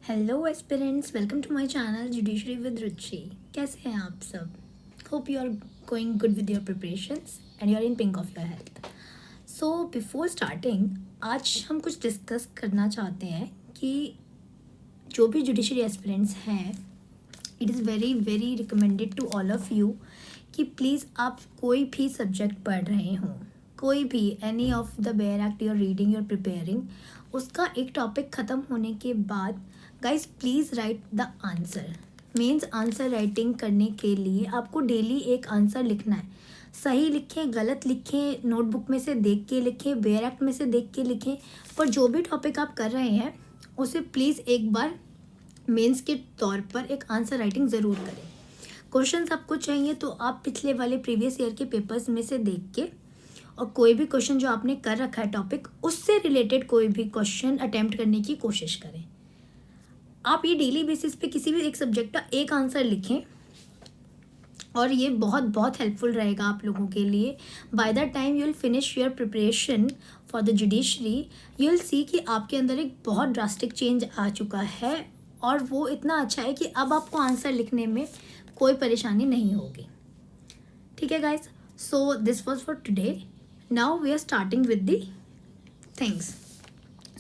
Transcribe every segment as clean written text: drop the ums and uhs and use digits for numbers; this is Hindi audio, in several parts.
Hello aspirants, welcome to my channel judiciary with Ruchi. कैसे हैं आप सब? Hope you are going good with your preparations and you are in pink of your health. So before starting, आज हम कुछ डिस्कस करना चाहते हैं कि जो भी जुडिशरी एस्पिरेंट्स हैं, it is very very recommended to all of you कि प्लीज़ आप कोई भी सब्जेक्ट पढ़ रहे हों, कोई भी any of the bare act you're reading you're preparing, उसका एक टॉपिक ख़त्म होने के बाद guys please write the answer. Means answer writing करने के लिए आपको डेली एक आंसर लिखना है। सही लिखें, गलत लिखें, नोटबुक में से देख के लिखें, बेयर एक्ट में से देख के लिखें, पर जो भी टॉपिक आप कर रहे हैं उसे प्लीज़ एक बार मेंस के तौर पर एक आंसर राइटिंग ज़रूर करें। क्वेश्चंस आपको चाहिए तो आप पिछले वाले प्रीवियस ईयर के पेपर्स में से देख के और कोई भी क्वेश्चन जो आपने कर रखा है टॉपिक, उससे रिलेटेड कोई भी क्वेश्चन अटेम्प्ट करने की कोशिश करें। आप ये डेली बेसिस पे किसी भी एक सब्जेक्ट का एक आंसर लिखें और ये बहुत बहुत हेल्पफुल रहेगा आप लोगों के लिए। By the time you will finish your preparation for the judiciary, you will see कि आपके अंदर एक बहुत ड्रास्टिक चेंज आ चुका है और वो इतना अच्छा है कि अब आपको आंसर लिखने में कोई परेशानी नहीं होगी। ठीक है guys, so this was for today. Now we are starting with the things.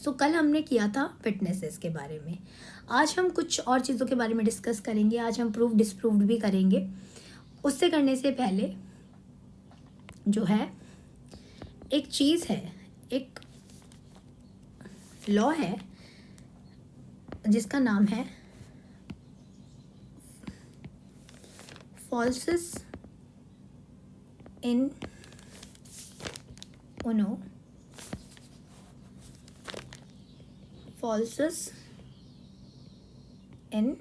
So कल हमने किया था फिटनेसेस के बारे में, आज हम कुछ और चीज़ों के बारे में डिस्कस करेंगे। आज हम प्रूव डिसप्रूव्ड भी करेंगे। उससे करने से पहले जो है एक चीज़ है, एक लॉ है जिसका नाम है फॉल्सिस इन उनो फॉल्सिस इन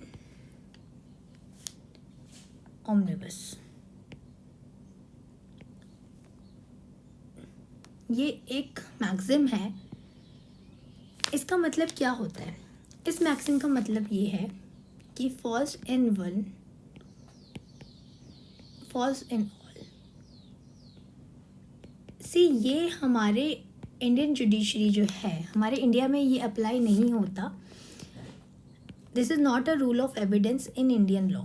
ओमनिबस। ये एक मैक्सिम है। इसका मतलब क्या होता है? इस मैक्सिम का मतलब ये है कि false in one false in all. See, ये हमारे इंडियन जुडिशरी जो है, हमारे इंडिया में ये अप्लाई नहीं होता। This is not a rule of evidence in Indian law.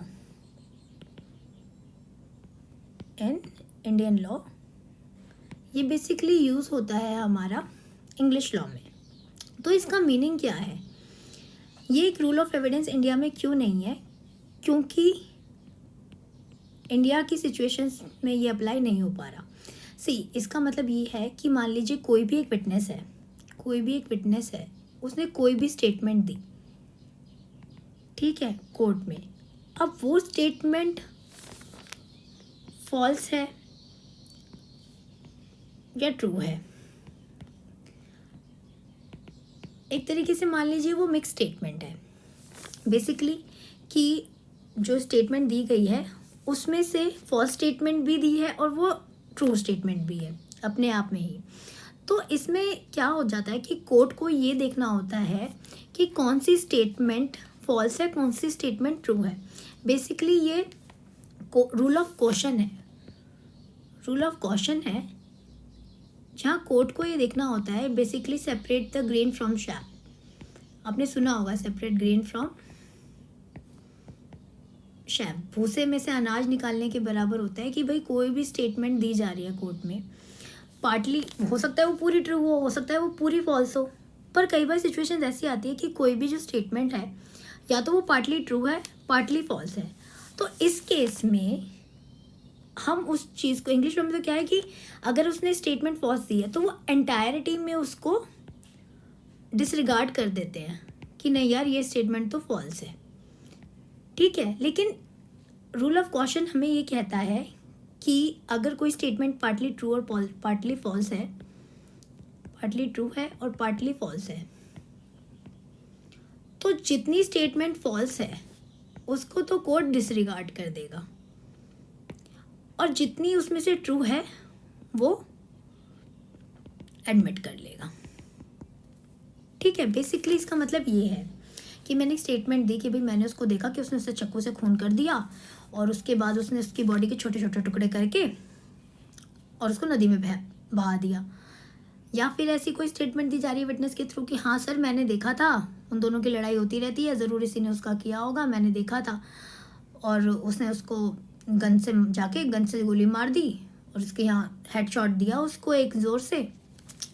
In Indian law ये बेसिकली यूज़ होता है हमारा इंग्लिश लॉ में। तो इसका मीनिंग क्या है? ये एक रूल ऑफ एविडेंस इंडिया में क्यों नहीं है? क्योंकि इंडिया की सिचुएशंस में ये अप्लाई नहीं हो पा रहा। सी, इसका मतलब ये है कि मान लीजिए कोई भी एक विटनेस है, उसने कोई भी स्टेटमेंट दी, ठीक है, कोर्ट में। अब वो स्टेटमेंट फॉल्स है या ट्रू है? एक तरीके से मान लीजिए वो मिक्स स्टेटमेंट है बेसिकली, कि जो स्टेटमेंट दी गई है उसमें से फॉल्स स्टेटमेंट भी दी है और वो ट्रू स्टेटमेंट भी है अपने आप में ही। तो इसमें क्या हो जाता है कि कोर्ट को ये देखना होता है कि कौन सी स्टेटमेंट फॉल्स है, कौन सी स्टेटमेंट ट्रू है। बेसिकली ये रूल ऑफ क्वेश्चन है, जहाँ कोर्ट को ये देखना होता है basically separate the grain from shape. आपने सुना होगा सेपरेट ग्रेन फ्रॉम शैप। भूसे में से अनाज निकालने के बराबर होता है कि भाई कोई भी स्टेटमेंट दी जा रही है कोर्ट में, पार्टली हो सकता है वो पूरी ट्रू हो सकता है वो पूरी फॉल्स हो, पर कई बार सिचुएशन ऐसी आती है कि कोई भी जो स्टेटमेंट है या तो वो पार्टली ट्रू है, पार्टली फॉल्स है। तो इस केस में हम उस चीज़ को, इंग्लिश में तो क्या है कि अगर उसने स्टेटमेंट फॉल्स दी है तो वो एंटायरिटी में उसको डिसरिगार्ड कर देते हैं कि नहीं यार ये स्टेटमेंट तो फॉल्स है, ठीक है। लेकिन रूल ऑफ क्वेश्चन हमें ये कहता है कि अगर कोई स्टेटमेंट पार्टली ट्रू और पार्टली फॉल्स है, पार्टली ट्रू है और पार्टली फॉल्स है, तो जितनी स्टेटमेंट फॉल्स है उसको तो कोर्ट डिसरिगार्ड कर देगा और जितनी उसमें से ट्रू है वो एडमिट कर लेगा, ठीक है। बेसिकली इसका मतलब ये है कि मैंने स्टेटमेंट दी कि भाई मैंने उसको देखा कि उसने उसे चाकू से खून कर दिया और उसके बाद उसने उसकी बॉडी के छोटे छोटे टुकड़े करके और उसको नदी में बहा दिया। या फिर ऐसी कोई स्टेटमेंट दी जा रही है विटनेस के थ्रू कि हाँ सर मैंने देखा था, उन दोनों की लड़ाई होती रहती है, ज़रूर इसी ने उसका किया होगा, मैंने देखा था और उसने उसको गन से गोली मार दी और उसके यहाँ हेडशॉट दिया उसको एक ज़ोर से।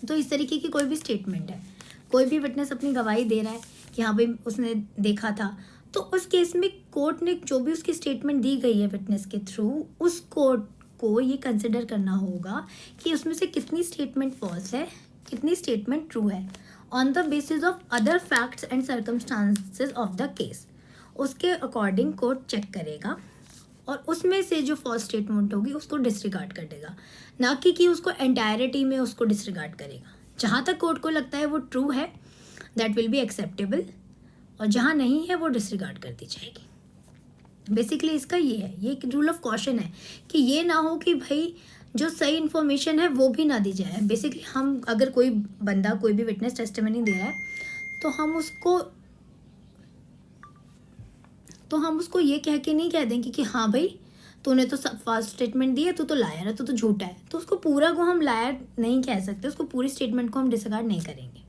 तो इस तरीके की कोई भी स्टेटमेंट है, कोई भी विटनेस अपनी गवाही दे रहा है कि हाँ भाई उसने देखा था, तो उस केस में कोर्ट ने जो भी उसकी स्टेटमेंट दी गई है विटनेस के थ्रू, उस कोर्ट को ये कंसिडर करना होगा कि उसमें से कितनी स्टेटमेंट फॉल्स है, कितनी स्टेटमेंट ट्रू है, on the basis of other facts and circumstances of the case. उसके अकॉर्डिंग कोर्ट चेक करेगा और उसमें से जो फॉल्स स्टेटमेंट होगी उसको डिसरिगार्ड कर देगा, ना कि उसको एंटायरिटी में उसको डिसरिगार्ड करेगा। जहाँ तक कोर्ट को लगता है वो ट्रू है दैट विल बी एक्सेप्टेबल, और जहाँ नहीं है वो डिसरिगार्ड कर दी जाएगी। बेसिकली इसका ये है, ये एक रूल ऑफ कॉशन है कि ये ना हो कि भाई जो सही इन्फॉर्मेशन है वो भी ना दी जाए। बेसिकली हम अगर कोई बंदा कोई भी विटनेस टेस्टिमनी दे रहा है तो हम उसको ये कह के नहीं कह देंगे कि हाँ भाई तूने तो फर्स्ट स्टेटमेंट दी है, तू तो लायर है, तू तो झूठा है। तो उसको पूरा को हम लायर नहीं कह सकते, उसको पूरी स्टेटमेंट को हम डिसरिगार्ड नहीं करेंगे।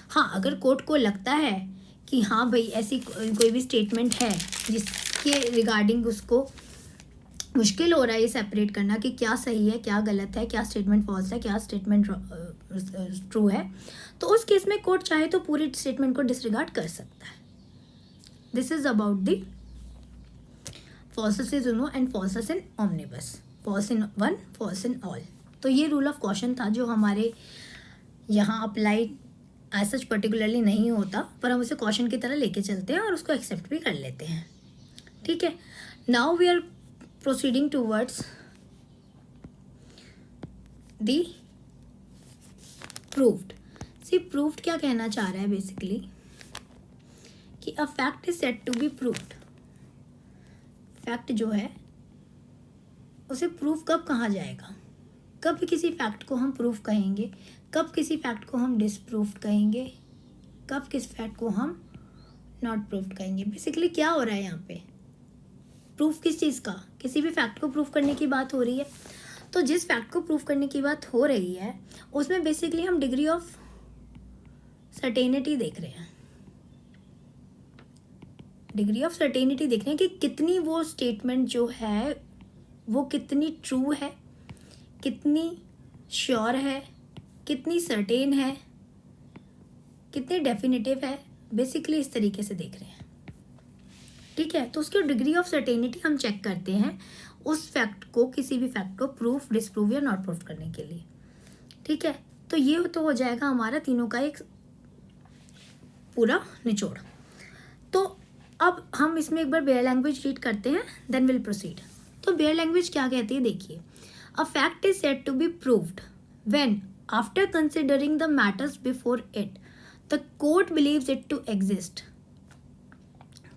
हाँ, अगर कोर्ट को लगता है कि हाँ भाई ऐसी कोई भी स्टेटमेंट है जिसके रिगार्डिंग उसको मुश्किल हो रहा है ये सेपरेट करना कि क्या सही है, क्या गलत है, क्या स्टेटमेंट फॉल्स है, क्या स्टेटमेंट ट्रू है, तो उस केस में कोर्ट चाहे तो पूरी स्टेटमेंट को डिसरिगार्ड कर सकता है। This is about the falsus in uno and falsus in omnibus, false in one, false in all। तो ये रूल ऑफ कॉशन था जो हमारे यहाँ अप्लाई एज सच पर्टिकुलरली नहीं होता, पर हम उसे कॉशन की तरह लेके चलते हैं और उसको एक्सेप्ट भी कर लेते हैं। ठीक है, now we are proceeding towards the proved. See proved क्या कहना चाह रहा है बेसिकली कि a fact is said to be proved. Fact जो है उसे प्रूफ कब कहा जाएगा, कब किसी फैक्ट को हम प्रूफ कहेंगे, कब किसी फैक्ट को हम डिसप्रूफ कहेंगे, कब किस फैक्ट को हम नॉट प्रूफ कहेंगे। बेसिकली क्या हो रहा है यहाँ पे, प्रूफ किस चीज़ का, किसी भी फैक्ट को प्रूफ करने की बात हो रही है। तो जिस फैक्ट को प्रूफ करने की बात हो रही है उसमें बेसिकली हम डिग्री ऑफ सर्टेनिटी देख रहे हैं, डिग्री ऑफ सर्टेनिटी देख रहे हैं कि कितनी वो स्टेटमेंट जो है वो कितनी ट्रू है, कितनी श्योर है, कितनी सर्टेन है, कितनी डेफिनेटिव है। बेसिकली इस तरीके से देख रहे हैं। ठीक है, तो उसकी डिग्री ऑफ सर्टेनिटी हम चेक करते हैं उस फैक्ट को, किसी भी फैक्ट को प्रूफ, डिसप्रूव या नॉट प्रूफ करने के लिए। ठीक है, तो ये तो हो जाएगा हमारा तीनों का एक पूरा निचोड़। तो अब हम इसमें एक बार बेयर लैंग्वेज रीड करते हैं, देन विल प्रोसीड। तो बेयर लैंग्वेज क्या कहती है, देखिए, a fact is said to be proved when after considering the matters before it the court believes it to exist.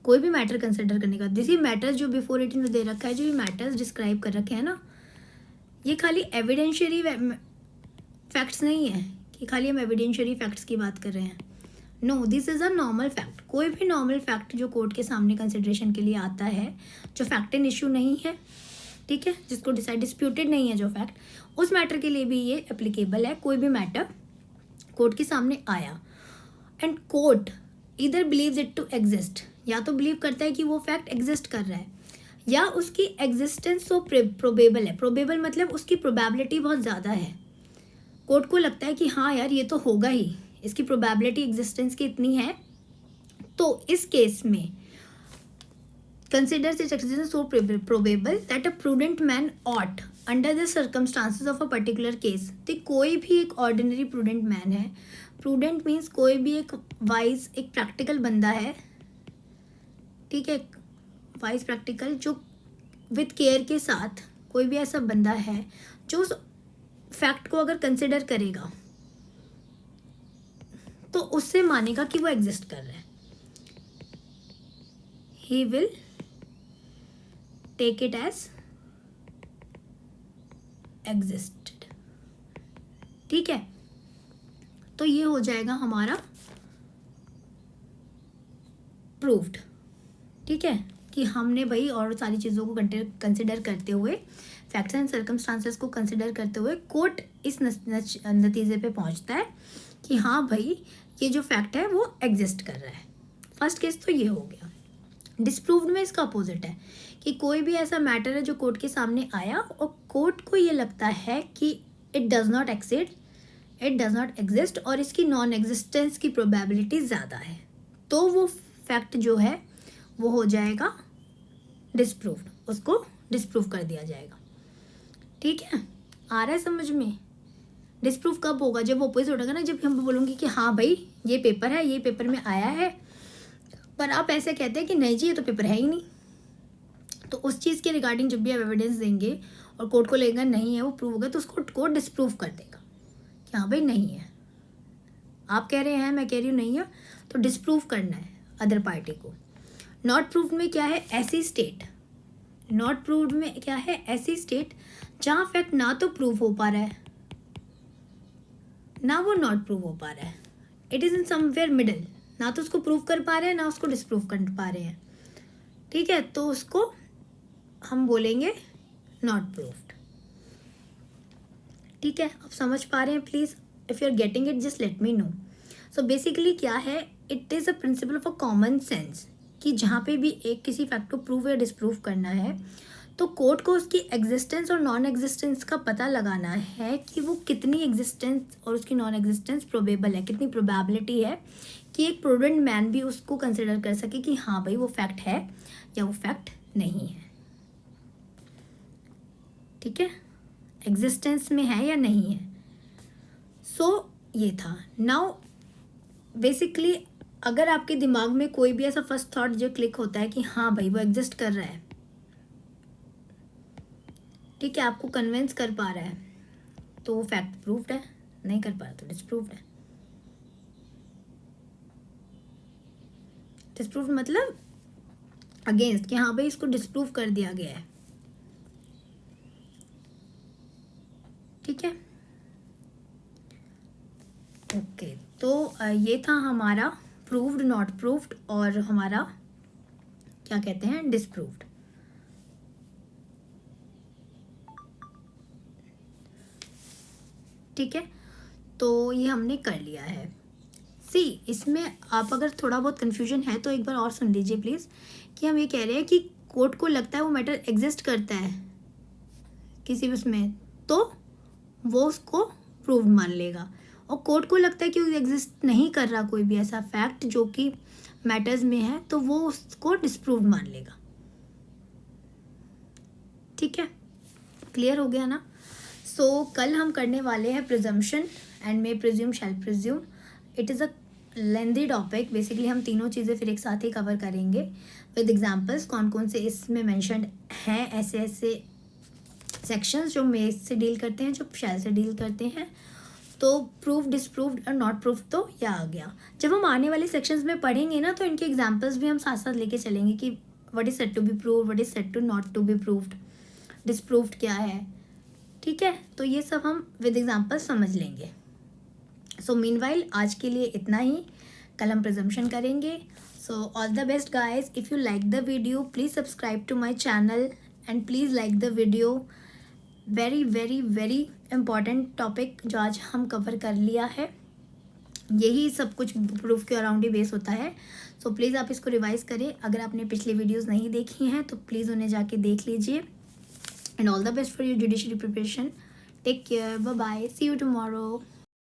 कोई भी मैटर कंसिडर करने का, दिस मैटर्स जो बिफोर इट दे रखा है, जो ये मैटर्स डिस्क्राइब कर रखे हैं ना, ये खाली एविडेंशियरी फैक्ट्स नहीं है कि खाली हम एविडेंशियरी फैक्ट्स की बात कर रहे हैं। No, this is a normal fact. कोई भी नॉर्मल फैक्ट जो कोर्ट के सामने कंसिडरेशन के लिए आता है, जो फैक्ट इन इशू नहीं है, ठीक है, जिसको डिस्प्यूटेड नहीं है जो फैक्ट, उस मैटर के लिए भी ये एप्लीकेबल है। कोई भी मैटर कोर्ट के सामने आया एंड कोर्ट इधर बिलीव्स इट टू एग्जिस्ट, या तो बिलीव करता है कि वो फैक्ट एग्जिस्ट कर रहा है, या उसकी एग्जिस्टेंस सो प्रोबेबल है। प्रोबेबल मतलब उसकी प्रोबेबिलिटी बहुत ज़्यादा है, कोर्ट को लगता है कि हाँ यार ये तो होगा ही, इसकी प्रोबेबिलिटी एग्जिस्टेंस की इतनी है। तो इस केस में considers its existence so probable that a prudent man ought under the circumstances of a particular case। तो कोई भी एक ordinary prudent man है, prudent means कोई भी एक wise, एक practical बंदा है, ठीक है, wise practical, जो with care के साथ कोई भी ऐसा बंदा है जो उस फैक्ट को अगर कंसिडर करेगा तो उससे मानेगा कि वो एग्जिस्ट कर रहा है। He will take it as existed. ठीक है, तो ये हो जाएगा हमारा प्रूव्ड। ठीक है, कि हमने भाई और सारी चीज़ों को कंसिडर करते हुए, फैक्ट्स एंड सर्कमस्टांसेस को कंसिडर करते हुए कोर्ट इस नतीजे पे पहुंचता है कि हाँ भाई ये जो फैक्ट है वो एग्जिस्ट कर रहा है। फर्स्ट केस तो ये हो गया। डिस्प्रूव्ड में इसका अपोजिट है कि कोई भी ऐसा मैटर है जो कोर्ट के सामने आया और कोर्ट को ये लगता है कि इट डज नॉट एग्जिस्ट और इसकी नॉन एग्जिस्टेंस की प्रोबेबिलिटी ज़्यादा है, तो वो फैक्ट जो है वो हो जाएगा डिस्प्रूव्ड, उसको डिस्प्रूव कर दिया जाएगा। ठीक है, आ रहा है समझ में? डिस्प्रूव कब होगा? जब ऑपोजिट होगा ना, जब हम बोलूँगी कि हाँ भाई ये पेपर है, ये पेपर में आया है, पर आप ऐसे कहते हैं कि नहीं जी ये तो पेपर है ही नहीं, तो उस चीज़ के रिगार्डिंग जब भी आप एविडेंस देंगे और कोर्ट को लगेगा नहीं है, वो प्रूव होगा, तो उसको कोर्ट डिस्प्रूव कर देगा कि हाँ भाई नहीं है। आप कह रहे हैं, मैं कह रही हूँ नहीं है, तो डिस्प्रूव करना है अदर पार्टी को। नॉट प्रूव्ड में क्या है? ऐसी स्टेट, नॉट प्रूव्ड में क्या है? ऐसी स्टेट जहाँ फैक्ट ना तो प्रूव हो पा रहा है ना वो नॉट प्रूव हो पा रहा है, it is in somewhere middle, ना तो उसको प्रूव कर पा रहे हैं ना उसको डिस्प्रूव कर पा रहे हैं। ठीक है, तो उसको हम बोलेंगे नॉट प्रूव्ड। ठीक है, आप समझ पा रहे हैं? Please if you are getting it just let me know. So basically क्या है, it is a principle of a common sense कि जहाँ पे भी एक किसी फैक्ट को प्रूव या डिस्प्रूव करना है तो कोर्ट को उसकी एग्जिस्टेंस और नॉन एग्जिस्टेंस का पता लगाना है कि वो कितनी एग्जिस्टेंस और उसकी नॉन एग्जिस्टेंस प्रोबेबल है, कितनी प्रोबेबिलिटी है कि एक प्रूडेंट मैन भी उसको कंसिडर कर सके कि हाँ भाई वो फैक्ट है या वो फैक्ट नहीं है। ठीक है, एग्जिस्टेंस में है या नहीं है। सो ये था। नाउ बेसिकली अगर आपके दिमाग में कोई भी ऐसा फर्स्ट थॉट जो क्लिक होता है कि हाँ भाई वो एग्जिस्ट कर रहा है, ठीक है, आपको कन्विंस कर पा रहा है, तो वो फैक्ट प्रूव्ड है, नहीं कर पा रहा तो डिस्प्रूव्ड है। डिस्प्रूव्ड मतलब अगेंस्ट, कि हाँ भाई इसको डिस्प्रूव कर दिया गया है। ठीक है, ओके, तो ये था हमारा प्रूव्ड, नॉट प्रूव्ड और हमारा क्या कहते हैं डिस्प्रूव्ड। ठीक है, तो ये हमने कर लिया है। सी, इसमें आप अगर थोड़ा बहुत कन्फ्यूजन है तो एक बार और सुन लीजिए प्लीज़, कि हम ये कह रहे हैं कि कोर्ट को लगता है वो मैटर एग्जिस्ट करता है किसी उसमें, तो वो उसको प्रूव मान लेगा, और कोर्ट को लगता है कि वो एग्जिस्ट नहीं कर रहा कोई भी ऐसा फैक्ट जो कि मैटर्स में है, तो वो उसको डिस्प्रूव मान लेगा। ठीक है, क्लियर हो गया ना? सो कल हम करने वाले हैं presumption and may presume, shell presume. It is a lengthy topic. Basically हम तीनों चीज़ें फिर एक साथ ही कवर करेंगे विद एग्जांपल्स, कौन कौन से इसमें मेंशन्ड हैं, ऐसे ऐसे सेक्शंस जो मे से डील करते हैं, जो शैल से डील करते हैं। तो प्रूव, डिसप्रूव्ड और नॉट प्रूव तो यह आ गया। जब हम आने वाले सेक्शंस में पढ़ेंगे ना, तो इनके एग्जांपल्स भी हम साथ साथ लेके चलेंगे कि what is said to be proved, what is said to not to be proved, disproved क्या है। ठीक है, तो ये सब हम विद एग्जांपल समझ लेंगे। सो मीनवाइल आज के लिए इतना ही, कल हम प्रिजम्पशन करेंगे। So all the best guys. If you like the video please subscribe to my channel and please like the video. Very very very important topic जो आज हम कवर कर लिया है, यही सब कुछ प्रूफ के अराउंड ही बेस होता है। सो प्लीज़ आप इसको रिवाइज करें। अगर आपने पिछले वीडियोज़ नहीं देखी हैं तो प्लीज़ उन्हें जाके देख लीजिए। And all the best for your judiciary preparation. Take care. Bye bye. See you tomorrow.